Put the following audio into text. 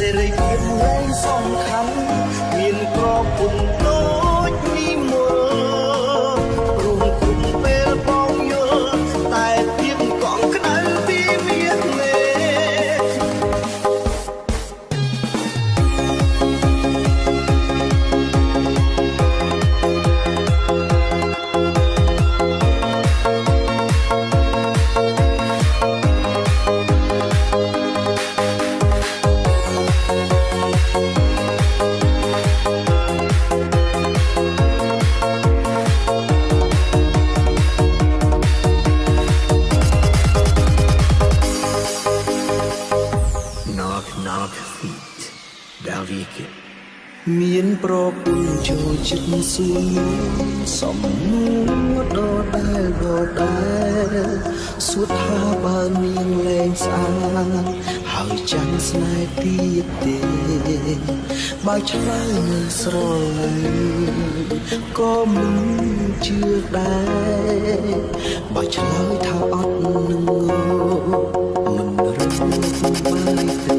សេរីភាពលែងសំខាន់មានក្របពុនដូចនិមលព្រមគុំពេលបងយល់តែភាពកងក្តៅពីមានលេមានប្រពន្ធចូលចិត្តសួនសំនួរដដែលសួរថាបើនាងលែងស្អាតហើយចាំស្នេហ៍ទៀតទេបើឆ្លើយនឹងស្រឡាញ់ក៏មិនជឿដែរបើឆ្លើយថាអត់នឹងមិនរឹងបាយទេ